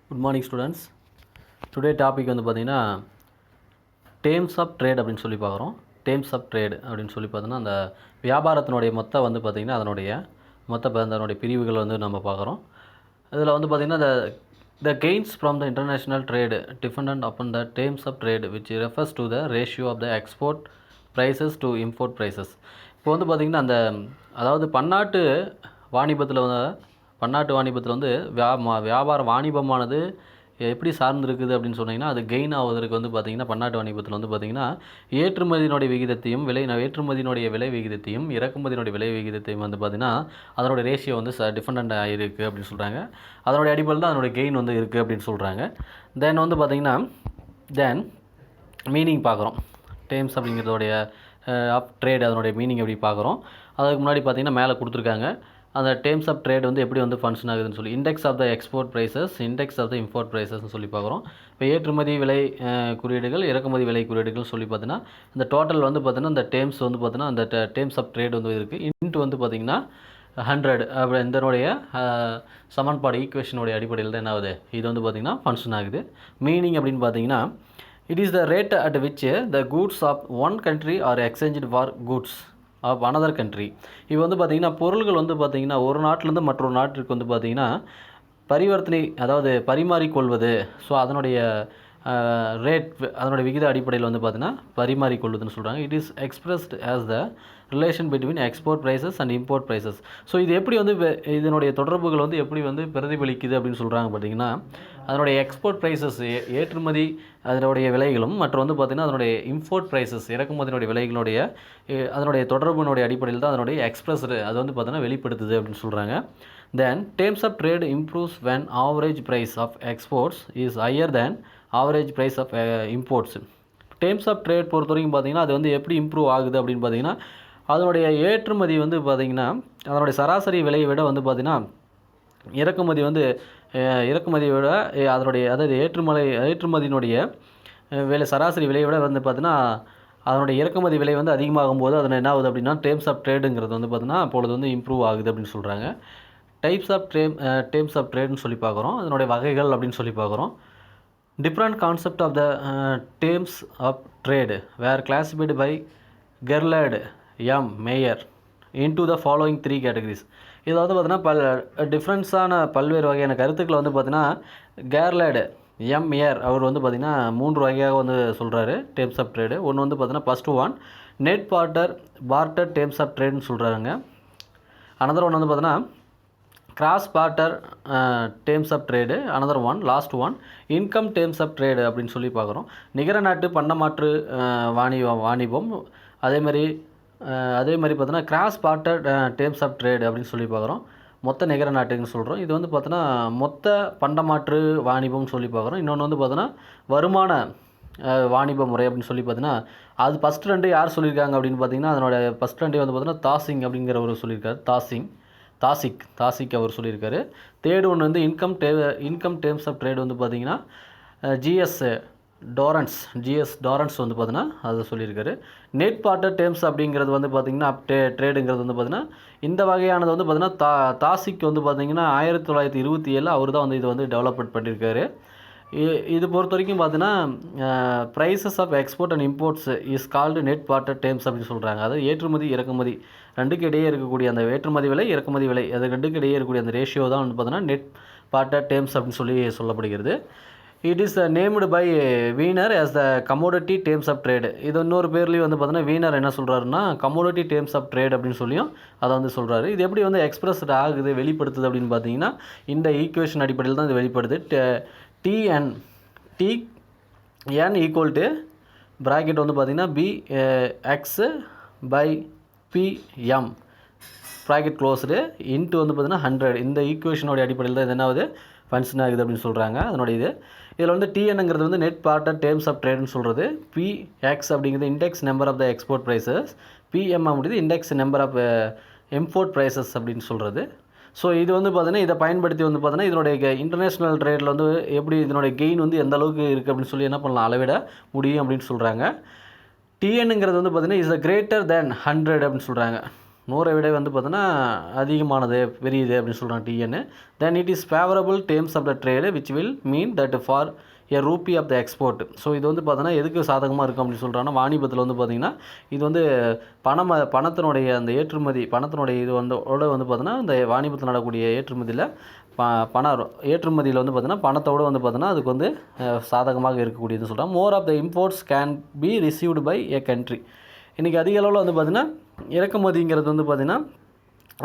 Good morning students. Today topic வந்து பார்த்திங்கன்னா terms of trade அப்படின்னு சொல்லி பார்க்குறோம். டேர்ம்ஸ் ஆஃப் ட்ரேட் அப்படின்னு சொல்லி பார்த்தோன்னா அந்த வியாபாரத்தினுடைய மொத்த வந்து பார்த்திங்கன்னா அதனுடைய பிரிவுகள் வந்து நம்ம பார்க்குறோம். இதில் வந்து பார்த்திங்கன்னா the gains from the international trade dependent upon the terms of trade which refers to the ratio of the export prices to import prices. இப்போ வந்து பார்த்திங்கன்னா அதாவது பன்னாட்டு வாணிபத்தில் வந்து வியாபார வாணிபமானது எப்படி சார்ந்திருக்குது அப்படின்னு சொன்னீங்கன்னா, அது கெயின் ஆவதற்கு வந்து பார்த்திங்கன்னா பன்னாட்டு வாணிபத்தில் வந்து பார்த்திங்கன்னா ஏற்றுமதியினுடைய விலை விகிதத்தையும் இறக்குமதியினுடைய விலை விகிதத்தையும் வந்து பார்த்திங்கன்னா அதனுடைய ரேஷியோ வந்து டிஃபரெண்ட் ஆகிருக்கு அப்படின்னு சொல்கிறாங்க. அதனுடைய அடிப்படையில் தான் அதனுடைய கெயின் வந்து இருக்குது அப்படின்னு சொல்கிறாங்க. தென் வந்து பார்த்திங்கன்னா மீனிங் பார்க்குறோம். டேர்ம்ஸ் அப்படிங்கிறதோடைய ஆஃப் ட்ரேட் அதனுடைய மீனிங் எப்படி பார்க்குறோம். அதுக்கு முன்னாடி பார்த்திங்கன்னா மேலே கொடுத்துருக்காங்க அந்த டேர்ம்ஸ் ஆஃப் ட்ரேட் வந்து எப்படி வந்து ஃபங்க்ஷன் ஆகுதுன்னு சொல்லி index of the export prices, index of the import ப்ரைஸஸ்ன்னு சொல்லி பார்க்குறோம். இப்போ ஏற்றுமதி விலை குறியீடுகள், இறக்குமதி விலை குறியீடுகள் சொல்லி பார்த்தீங்கன்னா இந்த டோட்டல் வந்து பார்த்தீங்கன்னா இந்த டேர்ம்ஸ் வந்து பார்த்தீங்கன்னா அந்த டேர்ம்ஸ் ஆஃப் ட்ரேட் வந்து இருக்குது. இன்ட்டு வந்து பார்த்திங்கன்னா 100 அப்படி இதனுடைய சமன்பாடு ஈக்குவேஷனுடைய அடிப்படையில் தான் என்ன ஆகுது, இது வந்து பார்த்திங்கன்னா ஃபங்க்ஷன் ஆகுது. மீனிங் அப்படின்னு பார்த்தீங்கன்னா it is the rate at which the goods of one country are exchange for goods of another country. இப்போ வந்து பார்த்திங்கன்னா பொருள்கள் வந்து பார்த்திங்கன்னா ஒரு நாட்டிலேருந்து மற்றொரு நாட்டிற்கு வந்து பார்த்திங்கன்னா பரிவர்த்தனை, அதாவது பரிமாறிக்கொள்வது. ஸோ அதனுடைய ரேட், அதனுடைய விகித அடிப்படையில் வந்து பார்த்திங்கன்னா பரிமாறிக்கொள்வதுன்னு சொல்கிறாங்க. It is expressed as the relation between export prices and import prices. So இது எப்படி வந்து இதனுடைய தொடர்புகள் வந்து எப்படி வந்து பிரதிபலிக்குது அப்படின்னு சொல்கிறாங்க பார்த்திங்கன்னா, அதனுடைய எக்ஸ்போர்ட் ப்ரைஸஸ் ஏற்றுமதி அதனுடைய விலைகளும் மற்றும் வந்து பார்த்திங்கன்னா அதனுடைய இம்போர்ட் ப்ரைஸஸ் இறக்குமதியினுடைய விலைகளுடைய அதனுடைய தொடர்பினுடைய அடிப்படையில் தான் அதனுடைய அது வந்து பார்த்திங்கன்னா வெளிப்படுத்துது அப்படின்னு சொல்கிறாங்க. Then terms of trade improves when average price of exports is higher than average price of imports. Terms of trade பொறுத்த வரைக்கும் பார்த்திங்கன்னா அது வந்து எப்படி இம்ப்ரூவ் ஆகுது அப்படின்னு பார்த்திங்கன்னா அதனுடைய ஏற்றுமதி வந்து பார்த்திங்கன்னா அதனுடைய சராசரி விலையை விட வந்து பார்த்திங்கன்னா இறக்குமதியை விட அதாவது ஏற்றுமதியினுடைய சராசரி விலையை விட வந்து பார்த்திங்கன்னா அதனுடைய இறக்குமதி விலை வந்து அதிகமாகும் போது அதில் என்ன ஆகுது அப்படின்னா டேர்ம்ஸ் ஆஃப் ட்ரேடுங்கிறது வந்து பார்த்திங்கன்னா அப்பொழுது வந்து இம்ப்ரூவ் ஆகுது அப்படின்னு சொல்கிறாங்க. டைப்ஸ் ஆஃப் டேர்ம்ஸ் ஆஃப் ட்ரேட்னு சொல்லி பார்க்குறோம். அதனுடைய வகைகள் அப்படின்னு சொல்லி பார்க்குறோம். Different concept of the terms of trade were classified by Gerald M Meier into the following 3 categories. இதில் வந்து பார்த்தீங்கன்னா டிஃப்ரென்ஸான பல்வேறு வகையான கருத்துக்களை வந்து பார்த்தீங்கன்னா கேர்லர்ட் எம் மேயர் அவர் வந்து பார்த்திங்கன்னா 3 வகையாக வந்து சொல்கிறாரு டேர்ம்ஸ் ஆஃப் ட்ரேடு. ஒன்று வந்து பார்த்தீங்கன்னா first one net barter terms of ட்ரேடுன்னு சொல்கிறாங்க. அனதர் ஒன் வந்து பார்த்தீங்கன்னா gross barter terms of trade. Another one last one income terms of trade அப்படின்னு சொல்லி பார்க்குறோம். நிகர நாட்டு பண்டமாற்று வாணிபம் அதே மாதிரி பார்த்தோன்னா gross barter terms of trade அப்படின்னு சொல்லி பார்க்குறோம். மொத்த நிகர நாட்டுன்னு சொல்கிறோம். இது வந்து பார்த்தோன்னா மொத்த பண்டமாற்று வாணிபம்னு சொல்லி பார்க்குறோம். இன்னொன்று வந்து பார்த்தோன்னா வருமான வாணிப முறை அப்படின்னு சொல்லி பார்த்தீங்கன்னா அது ஃபஸ்ட் ரெண்டு யார் சொல்லியிருக்காங்க அப்படின்னு பார்த்தீங்கன்னா அதனோட ஃபஸ்ட் ரெண்டு வந்து பார்த்தோன்னா தாசிங் அப்படிங்கிறவர் சொல்லியிருக்காரு. தாசிக் அவர் சொல்லியிருக்காரு. தேர்டு ஒன்று வந்து இன்கம் டேர்ம்ஸ் ஆஃப் ட்ரேடு வந்து பார்த்திங்கன்னா ஜிஎஸ் டாரன்ஸ் வந்து பார்த்தீங்கன்னா அதை சொல்லியிருக்காரு. நெட் பார்ட்டர் டேர்ம்ஸ் அப்படிங்கிறது வந்து பார்த்திங்கன்னா ட்ரேடுங்கிறது வந்து பார்த்திங்கன்னா இந்த வகையானது வந்து பார்த்திங்கன்னா தாசிக் வந்து பார்த்திங்கன்னா 1927 அவர் தான் வந்து இது வந்து டெவலப்மெண்ட் பண்ணியிருக்காரு. இது பொறுத்த வரைக்கும் பார்த்தீங்கன்னா prices of export and imports is called net barter terms அப்படின்னு சொல்கிறாங்க. அதாவது ஏற்றுமதி இறக்குமதி ரெண்டுக்கு இடையே இருக்கக்கூடிய அந்த ஏற்றுமதி விலை இறக்குமதி விலை அது ரெண்டுக்கு இடையே இருக்கக்கூடிய அந்த ரேஷியோ தான் வந்து பார்த்தீங்கன்னா நெட் பார்ட்டர் டேர்ம்ஸ் அப்படின்னு சொல்லி சொல்லப்படுகிறது. It is named by Viner as the commodity terms of trade. இது இன்னொரு பேர்லேயும் வந்து பார்த்தீங்கன்னா வீனர் என்ன சொல்கிறாருன்னா கமோடிட்டி டேர்ம்ஸ் ஆஃப் ட்ரேட் அப்படின்னு சொல்லியும் அதை வந்து சொல்கிறாரு. இது எப்படி வந்து எக்ஸ்பிரஸ்ட் ஆகுது வெளிப்படுத்துது அப்படின்னு பார்த்தீங்கன்னா இந்த ஈக்குவேஷன் அடிப்படையில் தான் இது வெளிப்படுது. TN ஈக்குவல் டு ப்ராக்கெட் வந்து பார்த்திங்கன்னா BX/PM ப்ராக்கெட் க்ளோஸ்டு இன்ட்டு வந்து பார்த்திங்கன்னா 100. இந்த ஈக்குவேஷனோடைய அடிப்படையில் தான் இது என்னாவது ஃபங்க்ஷன் ஆகுது அப்படின்னு சொல்கிறாங்க. அதனுடைய இதில் வந்து TNங்கிறது வந்து நெட் பார்ட்டர் டேர்ம்ஸ் ஆஃப் ட்ரேடுன்னு சொல்கிறது. PX அப்படிங்கிறது index number of the export prices. PM அப்படிங்கிறது index number of import prices அப்படின்னு சொல்கிறது. ஸோ இது வந்து பார்த்தீங்கன்னா இதை பயன்படுத்தி வந்து பார்த்தீங்கன்னா இதனுடைய இன்டர்நேஷ்னல் ட்ரேடில் வந்து எப்படி இதனுடைய கெயின் வந்து எந்த அளவுக்கு இருக்குது அப்படின்னு சொல்லி என்ன பண்ணலாம் அளவிட முடியும் அப்படின்னு சொல்கிறாங்க. TNங்கிறது வந்து பார்த்தீங்கன்னா இஸ் கிரேட்டர் தேன் 100 அப்படின்னு சொல்கிறாங்க. 100 விட வந்து பார்த்தோன்னா அதிகமானது பெரியது அப்படின்னு சொல்கிறாங்க TN. Then it is favourable terms of the trade which will mean that for a rupee of the export. So இது வந்து பார்த்தோன்னா எதுக்கு சாதகமாக இருக்கும் அப்படின்னு சொல்கிறாங்கன்னா, வாணிபத்தில் வந்து பார்த்திங்கன்னா இது வந்து பணத்தினுடைய அந்த ஏற்றுமதி பணத்தினுடைய இது வந்து பார்த்தோன்னா இந்த வாணிபத்தில் நடக்கக்கூடிய ஏற்றுமதியில் ஏற்றுமதியில் வந்து பார்த்தீங்கன்னா பணத்தோடு வந்து பார்த்தீங்கன்னா அதுக்கு வந்து சாதகமாக இருக்கக்கூடியதுன்னு சொல்கிறாங்க. More of the imports can be received by a country. இன்றைக்கி அதிக அளவில் வந்து பார்த்திங்கன்னா இறக்குமதிங்கிறது வந்து பார்த்திங்கன்னா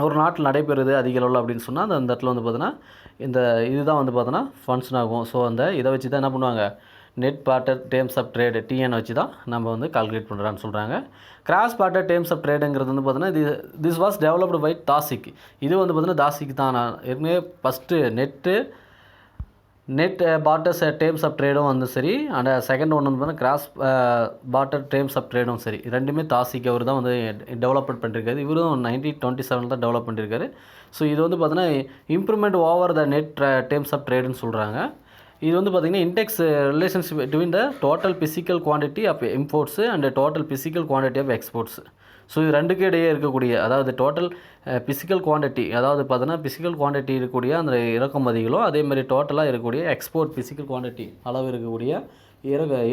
ஒரு நாட்டில் நடைபெறுது அதிக அளவில் அப்படின்னு சொன்னால் அந்த இடத்துல வந்து பார்த்தீங்கன்னா இந்த இதுதான் வந்து பார்த்தோன்னா ஃபங்க்ஷன் ஆகும். ஸோ அந்த இதை வச்சு தான் என்ன பண்ணுவாங்க, net barter terms of trade TN வச்சு தான் நம்ம வந்து கால்குலேட் பண்ணுறான்னு சொல்கிறாங்க. கிராஸ் பார்ட்டர் டேர்ம்ஸ் ஆஃப் ட்ரேடுங்கிறது வந்து பார்த்தீங்கன்னா this was developed by Taussig. இது வந்து பார்த்தீங்கன்னா தாசிக் தான். நான் ஏற்கனவே first net barters terms of ட்ரேடும் வந்து சரி, அண்ட் செகண்ட் ஒன்று வந்து பார்த்தீங்கன்னா கிராஸ் பார்ட்டர் டேர்ம்ஸ் ஆஃப் ட்ரேடும் சரி, ரெண்டுமே தாசிக் அவர் தான் வந்து டெவலப்மெண்ட் பண்ணியிருக்காரு. இவரும் 1927 தான் டெவலப் பண்ணியிருக்காரு. ஸோ இது வந்து பார்த்தீங்கன்னா improvement over the net terms of ட்ரேடுன்னு சொல்கிறாங்க. இது வந்து பார்த்திங்கன்னா index relationship between the total physical quantity of imports and total physical quantity of exports. So இது ரெண்டுக்கு இடையே இருக்கக்கூடிய, அதாவது டோட்டல் பிசிக்கல் குவான்டிட்டி, அதாவது பார்த்தீங்கன்னா பிசிக்கல் குவான்டிட்டி இருக்கக்கூடிய அந்த இறக்குமதிகளும் அதேமாதிரி டோட்டலாக இருக்கக்கூடிய எக்ஸ்போர்ட் பிசிக்கல் குவான்டிட்டி அளவு இருக்கக்கூடிய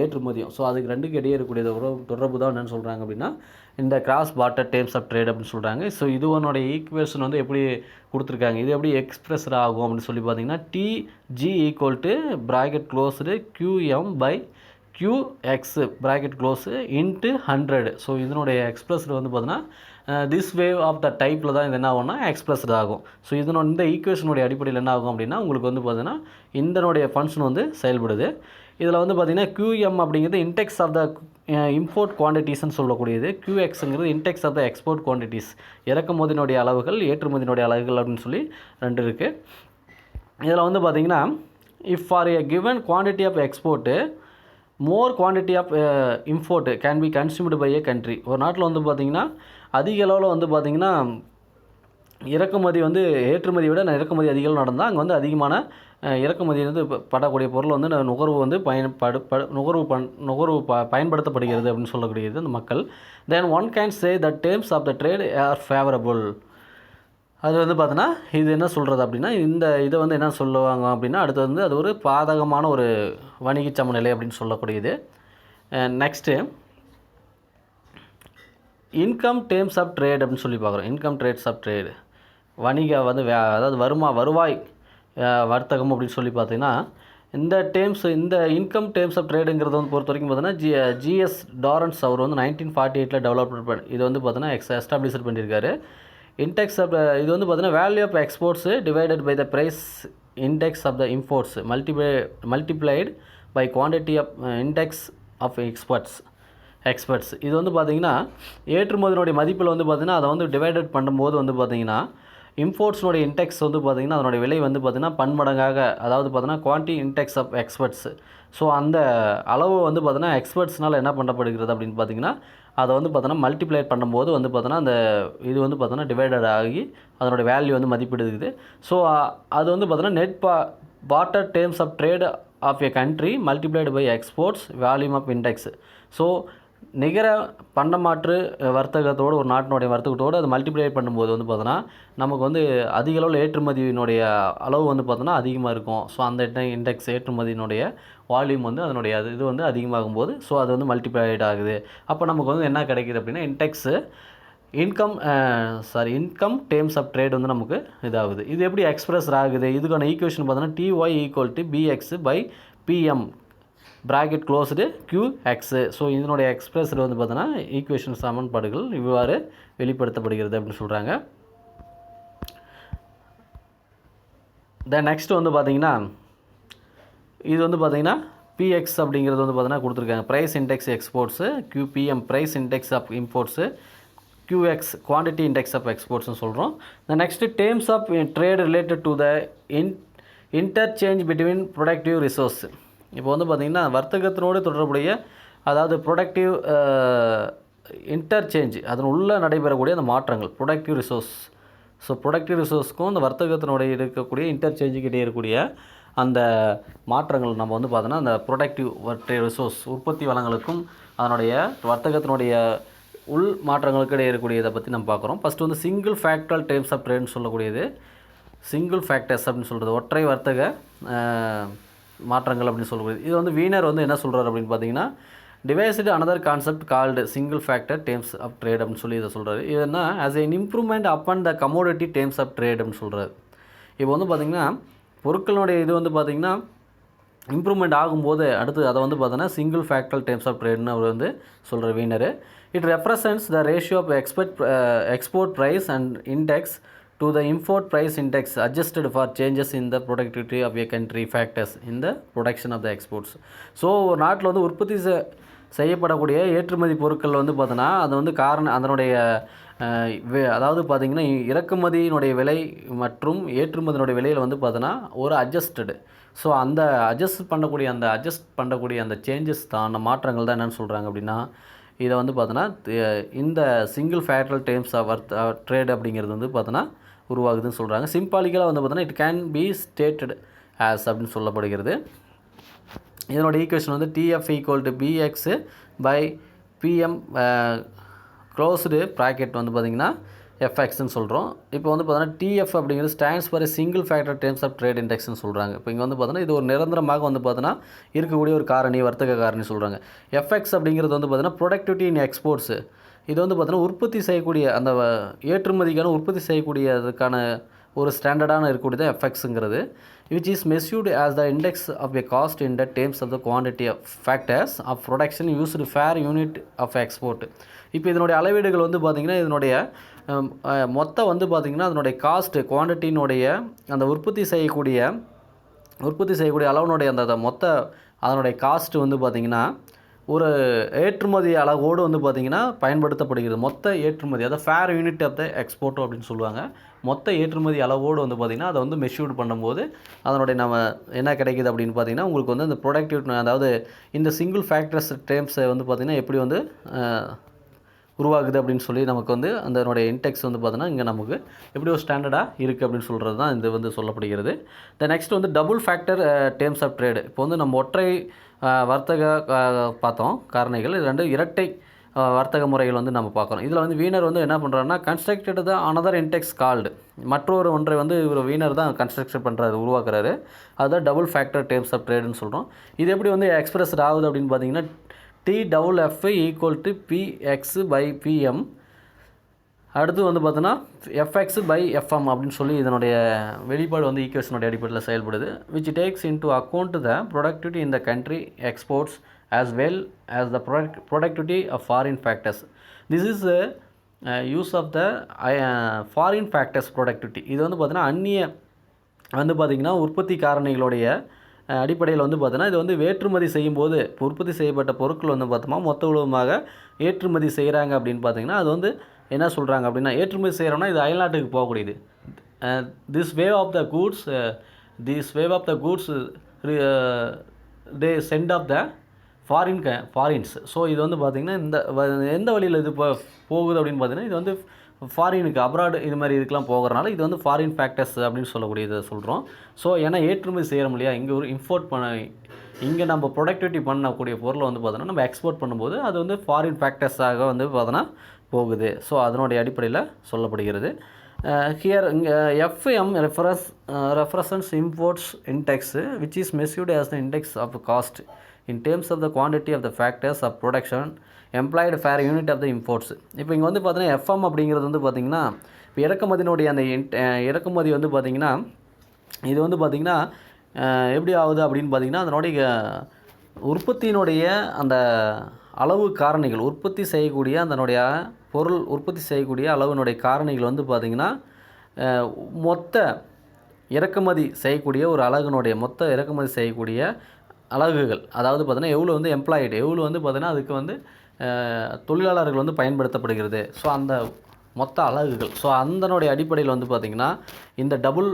ஏற்றுமதியும். ஸோ அதுக்கு ரெண்டுக்கு இடையே இருக்கக்கூடிய தொடர்பு தான் என்னென்னு சொல்கிறாங்க அப்படின்னா இந்த gross barter terms of trade அப்படின்னு சொல்கிறாங்க. ஸோ இதுவனுடைய ஈக்குவேஷன் வந்து எப்படி கொடுத்துருக்காங்க, இது எப்படி எக்ஸ்பிரஸ் ஆகும் அப்படின்னு சொல்லி பார்த்தீங்கன்னா TG equal to bracket closed QM by QX bracket close into 100. So இதனுடைய எக்ஸ்பிரஸ்டு வந்து பார்த்தீங்கன்னா திஸ் வேவ் ஆஃப் த டைப்பில் தான் இது என்ன ஆகும்னா எக்ஸ்பிரஸ்டு ஆகும். ஸோ இந்த ஈக்குவேஷனுடைய அடிப்படையில் என்ன ஆகும் அப்படின்னா உங்களுக்கு வந்து பார்த்தீங்கன்னா இதனுடைய ஃபங்க்ஷன் வந்து செயல்படுது. இதில் வந்து பார்த்திங்கன்னா QM அப்படிங்கிறது இன்டெக்ஸ் ஆஃப் த இம்போர்ட் குவான்டிட்டிஸ்ன்னு சொல்லக்கூடியது, QXங்கிறது index of the export quantities, இறக்குமதியினுடைய அளவுகள் ஏற்றுமதியினுடைய அளவுகள் அப்படின்னு சொல்லி ரெண்டு இருக்குது. இதில் வந்து பார்த்திங்கன்னா if for a given quantity of export more quantity of import can be consumed by a country. ஒரு நாட்டில் வந்து பார்த்திங்கன்னா அதிக அளவில் வந்து பார்த்திங்கன்னா இறக்குமதி வந்து ஏற்றுமதியை விட இறக்குமதி அதிகம் நடந்தால் அங்கே வந்து அதிகமான இறக்குமதி வந்து படக்கூடிய பொருள் வந்து நுகர்வு வந்து பயன்படுத்தப்படுகிறது அப்படின்னு சொல்லக்கூடியது அந்த மக்கள். Then one can say the terms of the trade are favourable. அது வந்து பார்த்தோன்னா இது என்ன சொல்கிறது அப்படின்னா இதை வந்து என்ன சொல்லுவாங்க அப்படின்னா அடுத்து வந்து அது ஒரு பாதகமான ஒரு வணிக சமநிலை அப்படின்னு சொல்லக்கூடியது. Next income terms of trade அப்படின்னு சொல்லி பார்க்குறோம். இன்கம் ட்ரேட்ஸ் ஆஃப் ட்ரேடு வணிக வந்து அதாவது வருவாய் வர்த்தகம் அப்படின்னு சொல்லி பார்த்தீங்கன்னா இந்த இன்கம் டேர்ம்ஸ் ஆஃப் ட்ரேடுங்கிறது வந்து பொறுத்த வரைக்கும் பார்த்தீங்கன்னா ஜிஎஸ் டாரன்ஸ் அவர் வந்து 1948 டெவலப்மெண்ட் இது வந்து பார்த்தீங்கன்னா எஸ்டாப்ளிஷ் பண்ணியிருக்காரு. இன்டெக்ஸ் ஆஃப் இது வந்து பார்த்தீங்கன்னா value of exports divided by the price index of the imports multiplied by quantity of index of exports. இது வந்து பார்த்திங்கன்னா ஏற்றுமதியினுடைய மதிப்பில் வந்து பார்த்திங்கன்னா அதை வந்து டிவைடட் பண்ணும்போது வந்து பார்த்திங்கன்னா இம்போர்ட்ஸ்னுடைய இன்டெக்ஸ் வந்து பார்த்திங்கன்னா அதனுடைய விலை வந்து பார்த்திங்கன்னா பன்மடங்காக, அதாவது பார்த்திங்கன்னா quantity index of exports. So அந்த அளவு வந்து பார்த்திங்கன்னா எக்ஸ்பர்ட்ஸ்னால் என்ன பண்ணப்படுகிறது அப்படின்னு பார்த்திங்கன்னா அதை வந்து பார்த்தோன்னா மல்டிப்ளை பண்ணும்போது வந்து பார்த்தோன்னா அந்த இது வந்து பார்த்தோன்னா டிவைடட் ஆகி அதனுடைய வேல்யூ வந்து மதிப்பிடுது. ஸோ அது வந்து பார்த்தோன்னா net barter terms of trade of a country multiplied by exports volume of index. So நிகர பண்டமாற்று வர்த்தகத்தோடு ஒரு நாட்டினுடைய வர்த்தகத்தோடு அது மல்டிப்ளை பண்ணும்போது வந்து பார்த்தோன்னா நமக்கு வந்து அதிக அளவில் ஏற்றுமதியினுடைய அளவு வந்து பார்த்தோன்னா அதிகமாக இருக்கும். ஸோ அந்த இண்டெக்ஸ் ஏற்றுமதியினுடைய வால்யூம் வந்து அதனுடைய இது வந்து அதிகமாகும் போது ஸோ அது வந்து மல்டிப்ளைட் ஆகுது. அப்போ நமக்கு வந்து என்ன கிடைக்கிது அப்படின்னா இன்கம் டேர்ம்ஸ் ஆஃப் ட்ரேட் வந்து நமக்கு இதாகுது. இது எப்படி எக்ஸ்பிரஸ் ஆகுது, இதுக்கான ஈக்குவேஷன் பார்த்தோன்னா TY equal to BX by PM bracket closed QX. So இதனுடைய எக்ஸ்பிரஸில் வந்து பார்த்தோன்னா ஈக்குவேஷன் சமன்பாடுகள் இவ்வாறு வெளிப்படுத்தப்படுகிறது அப்படின்னு சொல்கிறாங்க. நெக்ஸ்ட் வந்து பார்த்திங்கன்னா இது வந்து பார்த்திங்கன்னா PX அப்படிங்கிறது வந்து பார்த்தீங்கன்னா கொடுத்துருக்காங்க. Price index exports, QPM price index of imports, QX quantity index of எக்ஸ்போர்ட்ஸ்னு சொல்கிறோம். Next terms of trade related to the interchange between productive resource. இப்போ வந்து பார்த்திங்கன்னா வர்த்தகத்தினோடு தொடர்புடைய, அதாவது ப்ரொடக்டிவ் இன்டர்சேஞ்ச் அதன் உள்ளே நடைபெறக்கூடிய அந்த மாற்றங்கள் ப்ரொடக்டிவ் ரிசோர்ஸ். ஸோ ப்ரொடக்டிவ் ரிசோர்ஸ்க்கும் அந்த வர்த்தகத்தினுடைய இருக்கக்கூடிய இன்டர்சேஞ்சுக்கிட்டே இருக்கக்கூடிய அந்த மாற்றங்கள் நம்ம வந்து பார்த்தோன்னா அந்த ப்ரொடக்டிவ் ரிசோர்ஸ் உற்பத்தி வளங்களுக்கும் அதனுடைய வர்த்தகத்தினுடைய உள் மாற்றங்களுக்கு இடையே இருக்கக்கூடியதை பற்றி நம்ம பார்க்குறோம். ஃபஸ்ட்டு வந்து சிங்கிள் ஃபேக்டரல் டேர்ம்ஸ் ஆஃப் ட்ரேட்னு சொல்லக்கூடியது. சிங்கிள் ஃபேக்டர்ஸ் அப்படின்னு சொல்கிறது ஒற்றை வர்த்தக மாற்றங்கள் அப்படின்னு சொல்லக்கூடியது. இது வந்து வீனர் வந்து என்ன சொல்கிறார் அப்படின்னு பார்த்தீங்கன்னா, devised another concept called single factor terms of trade அப்படின்னு சொல்லி இதை சொல்கிறாரு. இது என்ன ஆஸ் என் இம்ப்ரூவ்மெண்ட் அப்பன் த கமோடிட்டி டேர்ம்ஸ் ஆஃப் ட்ரேட் அப்படின்னு சொல்கிறாரு. இப்போ வந்து பார்த்திங்கன்னா பொருட்களுடைய இது வந்து பார்த்திங்கன்னா இம்ப்ரூவ்மெண்ட் ஆகும்போது அடுத்து அதை வந்து பார்த்தோன்னா சிங்கிள் ஃபேக்டரல் டேர்ம்ஸ் ஆஃப் ட்ரேட்னு அவர் வந்து சொல்கிற Viner. It represents the ratio of export price and index to the import price index adjusted for changes in the productivity of a country factors in the production of the exports. So ஒரு நாட்டில் வந்து உற்பத்தி செய்யப்படக்கூடிய ஏற்றுமதி பொருட்கள் வந்து பார்த்தோன்னா அது வந்து அதனுடைய அதாவது பார்த்திங்கன்னா இறக்குமதியினுடைய விலை மற்றும் ஏற்றுமதியினுடைய விலையில் வந்து பார்த்தோன்னா ஒரு அட்ஜஸ்டடு. ஸோ அந்த அட்ஜஸ்ட் பண்ணக்கூடிய அந்த சேஞ்சஸ் தான் அந்த மாற்றங்கள் தான் என்னென்னு சொல்கிறாங்க அப்படின்னா, இதை வந்து பார்த்தோன்னா இந்த single factoral terms of trade அப்படிங்கிறது வந்து பார்த்தோன்னா உருவாகுதுன்னு சொல்கிறாங்க. சிம்பாலிக்கலாக வந்து பார்த்தோன்னா it can be stated as அப்படின்னு சொல்லப்படுகிறது. இதனோட ஈக்குவேஷன் வந்து TF equal to PX by PM closed bracket வந்து பார்த்திங்கன்னா எஃப்எக்ஸ்ன்னு சொல்கிறோம். இப்போ வந்து பார்த்தோன்னா டிஎஃப் அப்படிங்கிறது stands for single factor terms of trade இண்டெக்ஸ்னு சொல்கிறாங்க. இப்போ இங்கே வந்து பார்த்தோன்னா இது ஒரு நிரந்தரமாக வந்து பார்த்தோன்னா இருக்கக்கூடிய ஒரு காரணி, வர்த்தக காரணி சொல்கிறாங்க. எஃப்எக்ஸ் அப்படிங்கிறது வந்து பார்த்தோன்னா ப்ரொடக்டிவிட்டி இன் எக்ஸ்போர்ட்ஸு. இது வந்து பார்த்தோன்னா உற்பத்தி செய்யக்கூடிய அந்த ஏற்றுமதிக்கான உற்பத்தி செய்யக்கூடியதுக்கான ஒரு ஸ்டாண்டர்டான இருக்கக்கூடியது எஃப்எக்ஸுங்கிறது. Which is measured as the index of a cost in the terms of the quantity of factors of production used per unit of export. இப்போ இதனுடைய அளவீடுகள் வந்து பார்த்திங்கன்னா இதனுடைய மொத்தம் வந்து பார்த்திங்கன்னா அதனுடைய காஸ்ட்டு குவான்டிட்டினுடைய அந்த உற்பத்தி செய்யக்கூடிய அளவுனுடைய அந்த மொத்த அதனுடைய காஸ்ட்டு வந்து பார்த்திங்கன்னா ஒரு ஏற்றுமதி அளவோடு வந்து பார்த்திங்கன்னா பயன்படுத்தப்படுகிறது. மொத்த ஏற்றுமதி அதாவது ஃபேர் யூனிட் ஆஃப் த எக்ஸ்போர்ட்டோ அப்படின்னு சொல்லுவாங்க. மொத்த ஏற்றுமதி அளவோடு வந்து பார்த்திங்கன்னா அதை வந்து மெஷூர்டு பண்ணும்போது அதனுடைய நம்ம என்ன கிடைக்கிது அப்படின்னு பார்த்திங்கன்னா உங்களுக்கு வந்து அந்த ப்ரொடக்டிவ் அதாவது இந்த சிங்கிள் ஃபேக்டர்ஸ் டேர்ம்ஸை வந்து பார்த்திங்கன்னா எப்படி வந்து உருவாகுது அப்படின்னு சொல்லி நமக்கு வந்து அதனுடைய இன்டெக்ஸ் வந்து பார்த்தோன்னா இங்கே நமக்கு எப்படி ஒரு ஸ்டாண்டர்டாக இருக்குது அப்படின்னு சொல்கிறது தான் இது வந்து சொல்லப்படுகிறது. நெக்ஸ்ட் வந்து double factor terms of trade. இப்போ வந்து நம்ம ஒற்றை வர்த்தக பார்த்தோம் காரணிகள், இது ரெண்டு இரட்டை வர்த்தக முறைகள் வந்து நம்ம பார்க்குறோம். இதில் வந்து வீனர் வந்து என்ன பண்ணுறாருன்னா constructed the another index called, மற்றொரு ஒன்றை வந்து இவர் வீனர் தான் கன்ஸ்ட்ரக்ஷன் பண்ணுறாரு, உருவாக்குறாரு. அதுதான் டபுள் ஃபேக்டர் டேர்ம்ஸ் ஆஃப் ட்ரேடுன்னு சொல்கிறோம். இது எப்படி வந்து எக்ஸ்பிரஸ்ட் ஆகுது அப்படின்னு பார்த்தீங்கன்னா TFF equal to PX by PM, அடுத்து வந்து பார்த்தோன்னா எஃப்எக்ஸ் பை எஃப்எம் அப்படின்னு சொல்லி இதனுடைய வெளிப்பாடு வந்து ஈக்குவேஷனுடைய அடிப்படையில் செயல்படுது. Which tax into account the productivity in the country exports as well as the productivity of foreign factors. This is use of the foreign factors productivity. இது வந்து பார்த்தீங்கன்னா அந்நிய வந்து பார்த்திங்கன்னா உற்பத்தி காரணிகளுடைய அடிப்படையில் வந்து பார்த்தோன்னா இது வந்து ஏற்றுமதி செய்யும்போது உற்பத்தி செய்யப்பட்ட பொருட்கள் வந்து பார்த்தோமா மொத்த உலகமாக ஏற்றுமதி செய்கிறாங்க அப்படின்னு பார்த்தீங்கன்னா அது வந்து என்ன சொல்கிறாங்க அப்படின்னா ஏற்றுமதி செய்கிறோம்னா இது அயல்நாட்டுக்கு போகக்கூடியது. This wave of the goods they sent of the foreigns. So இது வந்து பார்த்திங்கன்னா இந்த எந்த வழியில் இது போகுது அப்படின்னு பார்த்தீங்கன்னா இது வந்து ஃபாரினுக்கு அப்ராடு இது மாதிரி இதுக்கெலாம் போகிறனால இது வந்து ஃபாரின் ஃபேக்டர்ஸ் அப்படின்னு சொல்லக்கூடியதை சொல்கிறோம். ஸோ ஏன்னா ஏற்றுமதி செய்கிறோம் இல்லையா, இங்கே ஒரு இங்கே நம்ம ப்ரொடக்டிவிட்டி பண்ணக்கூடிய பொருளை வந்து பார்த்தோன்னா நம்ம எக்ஸ்போர்ட் பண்ணும்போது அது வந்து ஃபாரின் ஃபேக்டர்ஸாக வந்து பார்த்தோன்னா போகுது. ஸோ அதனுடைய அடிப்படையில் சொல்லப்படுகிறது. ஹியர் இங்கே FM reference imports index which is measured as the index of cost in terms of the quantity of the factors of production employed per unit of the imports. இப்போ இங்கே வந்து பார்த்தீங்கன்னா எஃப்எம் அப்படிங்கிறது வந்து பார்த்திங்கன்னா இப்போ இறக்குமதியினுடைய அந்த இறக்குமதி வந்து பார்த்திங்கன்னா இது வந்து பார்த்திங்கன்னா எப்படி ஆகுது அப்படின்னு பார்த்திங்கன்னா அதனுடைய உற்பத்தியினுடைய அந்த அளவு காரணிகள் உற்பத்தி செய்யக்கூடிய அதனுடைய பொருள் உற்பத்தி செய்யக்கூடிய அளவினுடைய காரணிகள் வந்து பார்த்திங்கன்னா மொத்த இறக்குமதி செய்யக்கூடிய ஒரு அலகுனுடைய மொத்த இறக்குமதி செய்யக்கூடிய அலகுகள், அதாவது பார்த்தீங்கன்னா எவ்வளோ வந்து எம்ப்ளாய்டு எவ்வளோ வந்து பார்த்தீங்கன்னா அதுக்கு வந்து தொழிலாளர்கள் வந்து பயன்படுத்தப்படுகிறது. ஸோ அந்த மொத்த அலகுகள். ஸோ அதனுடைய அடிப்படையில் வந்து பார்த்திங்கன்னா இந்த டபுள்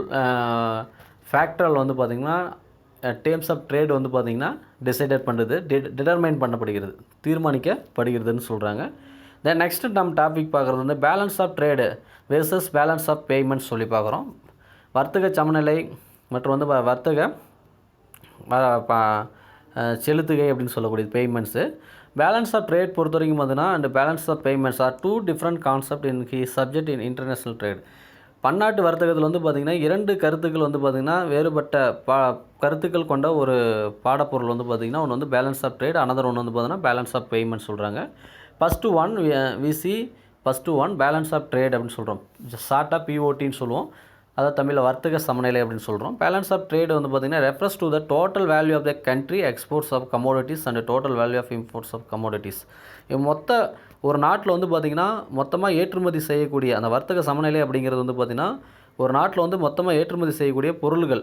ஃபேக்டரல் வந்து பார்த்திங்கன்னா டேர்ம்ஸ் ஆஃப் ட்ரேட் வந்து பார்த்திங்கன்னா டிசைடட் பண்ணுறது டிட்டர்மைன் பண்ணப்படுகிறது தீர்மானிக்கப்படுகிறதுன்னு சொல்கிறாங்க. தென் நெக்ஸ்ட்டு நம்ம டாபிக் பார்க்குறது வந்து balance of trade versus balance of payments சொல்லி பார்க்குறோம். வர்த்தக சமநிலை மற்றும் வந்து வர்த்தக செலுத்துகை அப்படின்னு சொல்லக்கூடியது பேமெண்ட்ஸு. பேலன்ஸ் ஆஃப் ட்ரேட் பொறுத்த வரைக்கும் பார்த்தீங்கன்னா and balance of payments are 2 different concept in subject in international trade. பன்னாட்டு வர்த்தகத்தில் வந்து பார்த்திங்கன்னா 2 கருத்துக்கள் வந்து பார்த்திங்கன்னா வேறுபட்ட கருத்துக்கள் கொண்ட ஒரு பாடப்பொருள் வந்து பார்த்திங்கன்னா ஒன்று வந்து பேலன்ஸ் ஆஃப் ட்ரேட், அனதர் ஒன்று வந்து பார்த்திங்கன்னா பேலன்ஸ் ஆஃப் பேமெண்ட் சொல்கிறாங்க. First one balance of trade அப்படின்னு சொல்கிறோம், ஷார்ட்டாக பிஓடின்னு சொல்லுவோம், அதாவது தமிழில் வர்த்தக சமநிலை அப்படின்னு சொல்கிறோம். பேலன்ஸ் ஆஃப் ட்ரேட் வந்து பார்த்திங்கன்னா refers to the total value of the country exports of commodities and total value of imports of commodities. ஒரு நாட்டில் வந்து பார்த்திங்கன்னா மொத்தமாக ஏற்றுமதி செய்யக்கூடிய அந்த வர்த்தக சமநிலை அப்படிங்கிறது வந்து பார்த்திங்கன்னா ஒரு நாட்டில் வந்து மொத்தமாக ஏற்றுமதி செய்யக்கூடிய பொருள்கள்,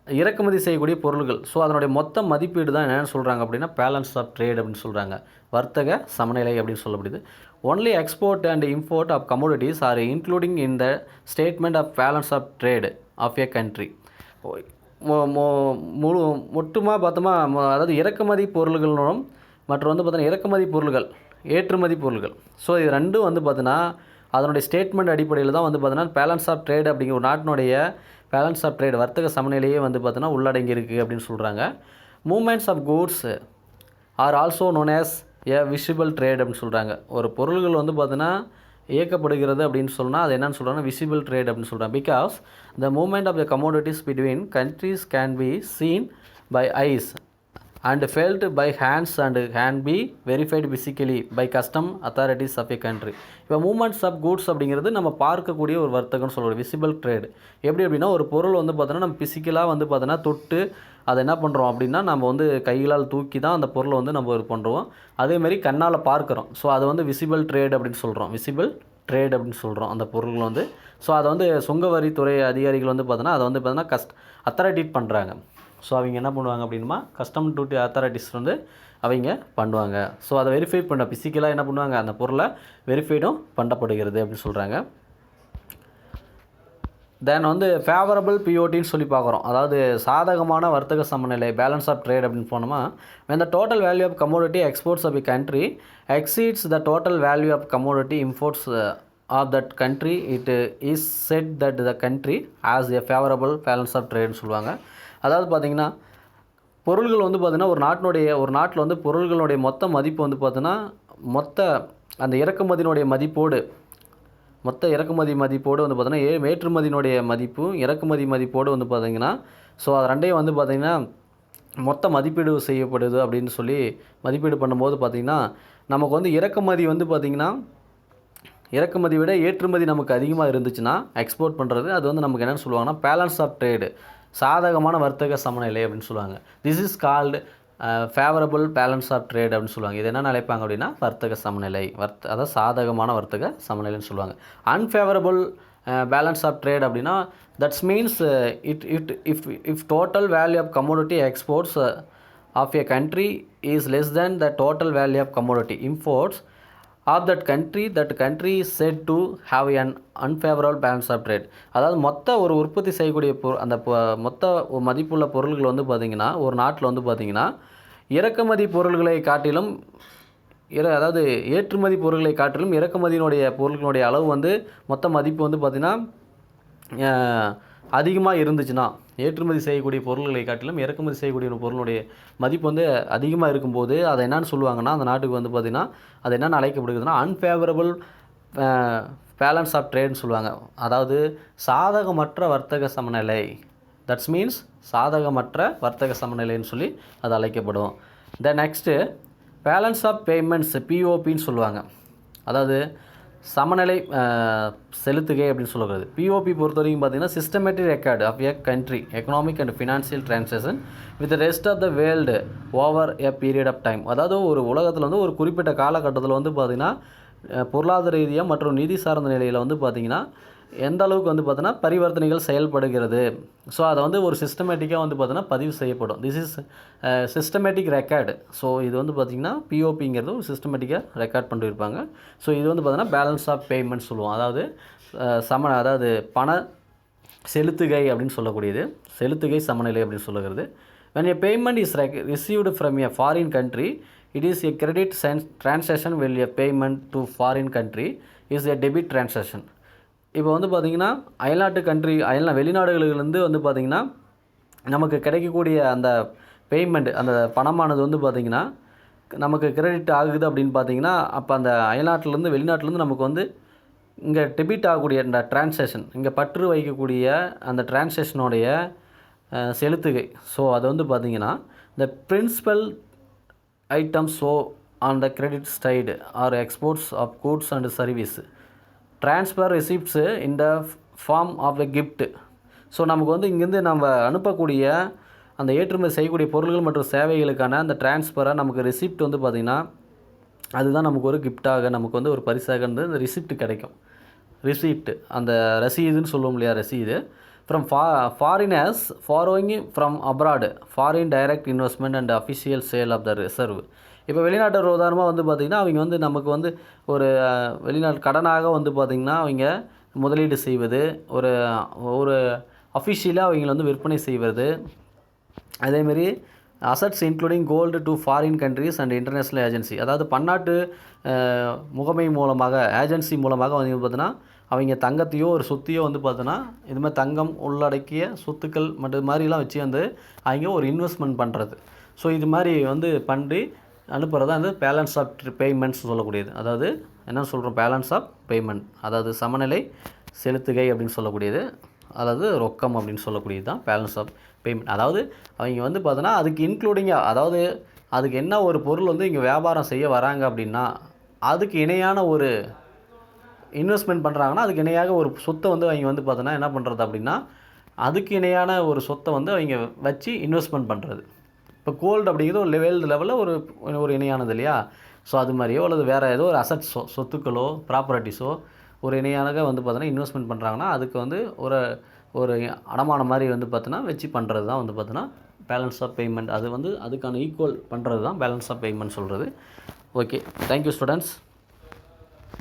இறக்குமதி செய்யக்கூடிய பொருள்கள், ஸோ அதனுடைய மொத்த மதிப்பீடு தான் என்னென்னு சொல்கிறாங்க அப்படின்னா பேலன்ஸ் ஆஃப் ட்ரேட் அப்படின்னு சொல்கிறாங்க, வர்த்தக சமநிலை அப்படின்னு சொல்லப்படுது. Only export and import of commodities are including in the statement of balance of trade of a country. மொத்தமாக பார்த்தோமா, அதாவது இறக்குமதி பொருள்களும் மற்றும் வந்து பார்த்தீங்கன்னா இறக்குமதி பொருள்கள், ஏற்றுமதி பொருள்கள், ஸோ இது ரெண்டும் வந்து பார்த்தீங்கன்னா அதனுடைய ஸ்டேட்மெண்ட் அடிப்படையில் தான் வந்து பார்த்தீங்கன்னா பேலன்ஸ் ஆஃப் ட்ரேட் அப்படிங்கிற ஒரு நாட்டினுடைய பேலன்ஸ் ஆஃப் ட்ரேட் வர்த்தக சமநிலையே வந்து பார்த்தீங்கன்னா உள்ளடங்கி இருக்குது அப்படின்னு சொல்கிறாங்க. Movements of goods are also known as a visible trade அப்படின்னு சொல்கிறாங்க. ஒரு பொருள்கள் வந்து பார்த்தீங்கன்னா இயக்கப்படுகிறது அப்படின்னு சொன்னால் அது என்னன்னு சொல்கிறாங்கன்னா விசிபிள் ட்ரேட் அப்படின்னு சொல்கிறாங்க. Because the movement of the commodities between countries can be seen by eyes and felt by hands and can be verified physically by custom authorities of a country. இப்போ மூமெண்ட்ஸ் ஆஃப் கூட்ஸ் அப்படிங்கிறது நம்ம பார்க்கக்கூடிய ஒரு வர்த்தகம்னு சொல்கிறோம், visible trade. எப்படி அப்படின்னா ஒரு பொருள் வந்து பார்த்தோன்னா நம்ம ஃபிசிக்கலாக வந்து பார்த்தோன்னா தொட்டு அதை என்ன பண்ணுறோம் அப்படின்னா நம்ம வந்து கைகளால் தூக்கி தான் அந்த பொருளை வந்து நம்ம இது பண்ணுறோம், அதேமாதிரி கண்ணால் பார்க்குறோம். ஸோ அதை வந்து விசிபிள் ட்ரேட் அப்படின்னு சொல்கிறோம், விசிபிள் ட்ரேட் அப்படின்னு சொல்கிறோம் அந்த பொருள்கள் வந்து. ஸோ அதை வந்து சுங்கவரித்துறை அதிகாரிகள் வந்து பார்த்தோன்னா அதை வந்து பார்த்தோன்னா அத்தாரிட்டேட் பண்ணுறாங்க. ஸோ அவங்க என்ன பண்ணுவாங்க அப்படின்னா கஸ்டம் டியூட்டி அத்தாரிட்டிஸ் வந்து அவங்க பண்ணுவாங்க. ஸோ அதை வெரிஃபை பண்ண ஃபிசிக்கலாக என்ன பண்ணுவாங்க, அந்த பொருளை வெரிஃபைடும் பண்ணப்படுகிறது அப்படின்னு சொல்கிறாங்க. தென் வந்து ஃபேவரபிள் பிஓடின்னு சொல்லி பார்க்குறோம், அதாவது சாதகமான வர்த்தக சமநிலை பேலன்ஸ் ஆஃப் ட்ரேட் அப்படின்னு போனோமா, when the total value of commodity exports of a country exceeds the total value of commodity imports of that country, it is said that the country has a favorable balance of trade சொல்லுவாங்க. அதாவது பார்த்திங்கன்னா பொருள்கள் வந்து பார்த்திங்கன்னா ஒரு நாட்டில் வந்து பொருள்களுடைய மொத்த மதிப்பு வந்து பார்த்தீங்கன்னா அந்த இறக்குமதியினுடைய மதிப்போடு இறக்குமதி மதிப்போடு வந்து பார்த்தீங்கன்னா ஏற்றுமதியினுடைய மதிப்பும் இறக்குமதி மதிப்போடு வந்து பார்த்திங்கன்னா ஸோ அது ரெண்டையும் வந்து பார்த்திங்கன்னா மொத்த மதிப்பீடு செய்யப்படுது அப்படின்னு சொல்லி மதிப்பீடு பண்ணும்போது பார்த்திங்கன்னா நமக்கு வந்து இறக்குமதி வந்து பார்த்திங்கன்னா இறக்குமதி விட ஏற்றுமதி நமக்கு அதிகமாக இருந்துச்சுன்னா எக்ஸ்போர்ட் பண்ணுறது அது வந்து நமக்கு என்னென்னு சொல்லுவாங்கன்னா பேலன்ஸ் ஆஃப் ட்ரேடு, சாதகமான வர்த்தக சமநிலை அப்படின்னு சொல்லுவாங்க. This is called favourable balance of trade அப்படின்னு சொல்லுவாங்க. இது என்ன நினைப்பாங்க அப்படின்னா வர்த்தக சமநிலை, அதாவது சாதகமான வர்த்தக சமநிலைன்னு சொல்லுவாங்க. அன்ஃபேவரபிள் பேலன்ஸ் ஆஃப் ட்ரேட் அப்படின்னா that's means if total value of commodity exports of a country is less than the total value of commodity imports of that country is said to have an unfavorable balance of trade. அதாவது மொத்த ஒரு உற்பத்தி செய்யக்கூடிய அந்த மொத்த மதிப்புள்ள பொருள்கள் வந்து பார்த்திங்கன்னா ஒரு நாட்டில் வந்து பார்த்திங்கன்னா இறக்குமதி பொருள்களை காட்டிலும் அதாவது ஏற்றுமதி பொருள்களை காட்டிலும் இறக்குமதியினுடைய பொருட்களுடைய அளவு வந்து மொத்த மதிப்பு வந்து பார்த்திங்கன்னா அதிகமாக இருந்துச்சுன்னா, ஏற்றுமதி செய்யக்கூடிய பொருள்களை காட்டிலும் இறக்குமதி செய்யக்கூடிய பொருளுடைய மதிப்பு வந்து அதிகமாக இருக்கும்போது அதை என்னன்னு சொல்லுவாங்கன்னா அந்த நாட்டுக்கு வந்து பார்த்திங்கன்னா அது என்னென்னு அழைக்கப்படுதுன்னா அன்ஃபேவரபிள் பேலன்ஸ் ஆஃப் ட்ரேட்னு சொல்லுவாங்க. அதாவது சாதகமற்ற வர்த்தக சமநிலை, தட்ஸ் மீன்ஸ் சாதகமற்ற வர்த்தக சமநிலைன்னு சொல்லி அது அழைக்கப்படும். நெக்ஸ்ட்டு பேலன்ஸ் ஆஃப் பேமெண்ட்ஸ் பிஓபின்னு சொல்லுவாங்க, அதாவது சமநிலை செலுத்துகை அப்படின்னு சொல்லுறது. பிஓபி பொறுத்த வரைக்கும் பார்த்திங்கன்னா systematic record of a country economic and financial transaction with rest of the world over a period of time. அதாவது ஒரு உலகத்தில் வந்து ஒரு குறிப்பிட்ட காலகட்டத்தில் வந்து பார்த்திங்கன்னா பொருளாதார ரீதியாக மற்றும் நிதி சார்ந்த நிலையில் வந்து பார்த்திங்கன்னா எந்த அளவுக்கு வந்து பார்த்தீங்கன்னா பரிவர்த்தனைகள் செயல்படுகிறது. ஸோ அதை வந்து ஒரு சிஸ்டமேட்டிக்காக வந்து பார்த்தீங்கன்னா பதிவு செய்யப்படும். This is systematic record. So இது வந்து பார்த்திங்கன்னா பிஓபிங்கிறது ஒரு சிஸ்டமேட்டிக்காக ரெக்கார்ட் பண்ணியிருப்பாங்க. ஸோ இது வந்து பார்த்திங்கன்னா பேலன்ஸ் ஆஃப் பேமெண்ட் சொல்லுவோம், அதாவது அதாவது பண செலுத்துகை அப்படின்னு சொல்லக்கூடியது, செலுத்துகை சமநிலை அப்படின்னு சொல்லுகிறது. when a payment is received from a foreign country, it is a credit transaction while a payment to foreign country is a debit transaction. இப்போ வந்து பார்த்திங்கன்னா வெளிநாடுகளிலிருந்து வந்து பார்த்திங்கன்னா நமக்கு கிடைக்கக்கூடிய அந்த பேமெண்ட் அந்த பணமானது வந்து பார்த்திங்கன்னா நமக்கு கிரெடிட் ஆகுது அப்படின்னு பார்த்தீங்கன்னா, அப்போ அந்த அயல்நாட்டிலேருந்து வெளிநாட்டிலேருந்து நமக்கு வந்து இங்கே டெபிட் ஆகக்கூடிய இந்த டிரான்சாக்ஷன், இங்கே பற்று வைக்கக்கூடிய அந்த டிரான்சாக்ஷனுடைய செலுத்துகை. ஸோ அது வந்து பார்த்திங்கன்னா, the principal items show on the credit side are exports of goods and service. Transfer receipts in the form of a gift. So நமக்கு வந்து இங்கேருந்து நம்ம அனுப்பக்கூடிய அந்த ஏற்றுமதி செய்யக்கூடிய பொருள்கள் மற்றும் சேவைகளுக்கான அந்த டிரான்ஸ்ஃபரை நமக்கு ரிசிப்ட் வந்து பார்த்திங்கன்னா, அதுதான் நமக்கு ஒரு கிஃப்டாக, நமக்கு வந்து ஒரு பரிசாக வந்து இந்த ரிசிப்ட் கிடைக்கும். ரிசிப்ட் அந்த ரசீதுன்னு சொல்லுவோம் இல்லையா, ரசீது. From foreigners borrowing from abroad foreign direct investment and official sale of the reserve. இப்போ வெளிநாட்டு உதாரணமாக வந்து பார்த்திங்கன்னா, அவங்க வந்து நமக்கு வந்து ஒரு வெளிநாட்டு கடனாக வந்து பார்த்திங்கன்னா அவங்க முதலீடு செய்வது, ஒரு ஒரு அஃபிஷியலாக அவங்கள வந்து விற்பனை செய்வது. அதேமாரி assets including gold to foreign countries and international agency, அதாவது பன்னாட்டு முகமை மூலமாக, ஏஜென்சி மூலமாக வந்து பார்த்தீங்கன்னா அவங்க தங்கத்தையோ ஒரு சொத்தையோ வந்து பார்த்தோன்னா இதுமாதிரி தங்கம் உள்ளடக்கிய சொத்துக்கள் மற்றும் மாதிரிலாம் வச்சு வந்து அவங்க ஒரு இன்வெஸ்ட்மெண்ட் பண்ணுறது. ஸோ இது மாதிரி வந்து பண்ணி அனுப்புகிறது வந்து பேலன்ஸ் ஆஃப் பேமெண்ட்ஸ் சொல்லக்கூடியது. அதாவது என்ன சொல்கிறோம், பேலன்ஸ் ஆஃப் பேமெண்ட், அதாவது சமநிலை செலுத்துகை அப்படின்னு சொல்லக்கூடியது, அதாவது ரொக்கம் அப்படின்னு சொல்லக்கூடியது தான் பேலன்ஸ் ஆஃப் பேமெண்ட். அதாவது அவங்க வந்து பார்த்தோன்னா அதுக்கு இன்க்ளூடிங்காக, அதாவது அதுக்கு என்ன ஒரு பொருள் வந்து இங்கே வியாபாரம் செய்ய வராங்க அப்படின்னா அதுக்கு இணையான ஒரு இன்வெஸ்ட்மெண்ட் பண்ணுறாங்கன்னா அதுக்கு இணையாக ஒரு சொத்தை வந்து அவங்க வந்து பார்த்தோன்னா என்ன பண்ணுறது அப்படின்னா அதுக்கு இணையான ஒரு சொத்தை வந்து அவங்க வச்சு இன்வெஸ்ட்மெண்ட் பண்ணுறது. இப்போ கோல்டு அப்படிங்கிறது ஒரு லெவலில் ஒரு இணையானது இல்லையா. ஸோ அது மாதிரியோ அல்லது வேறு ஏதோ ஒரு அசட்ஸோ, சொத்துக்களோ, ப்ராப்பர்ட்டிஸோ ஒரு இணையாக வந்து பார்த்தோன்னா இன்வெஸ்ட்மெண்ட் பண்ணுறாங்கன்னா அதுக்கு வந்து ஒரு அடமானம் மாதிரி வந்து பார்த்தோன்னா வச்சு பண்ணுறது தான் வந்து பார்த்தோன்னா பேலன்ஸ் ஆஃப் பேமெண்ட். அது வந்து அதுக்கான ஈக்குவல் பண்ணுறது தான் பேலன்ஸ் ஆஃப் பேமெண்ட் சொல்கிறது. Okay, thank you students.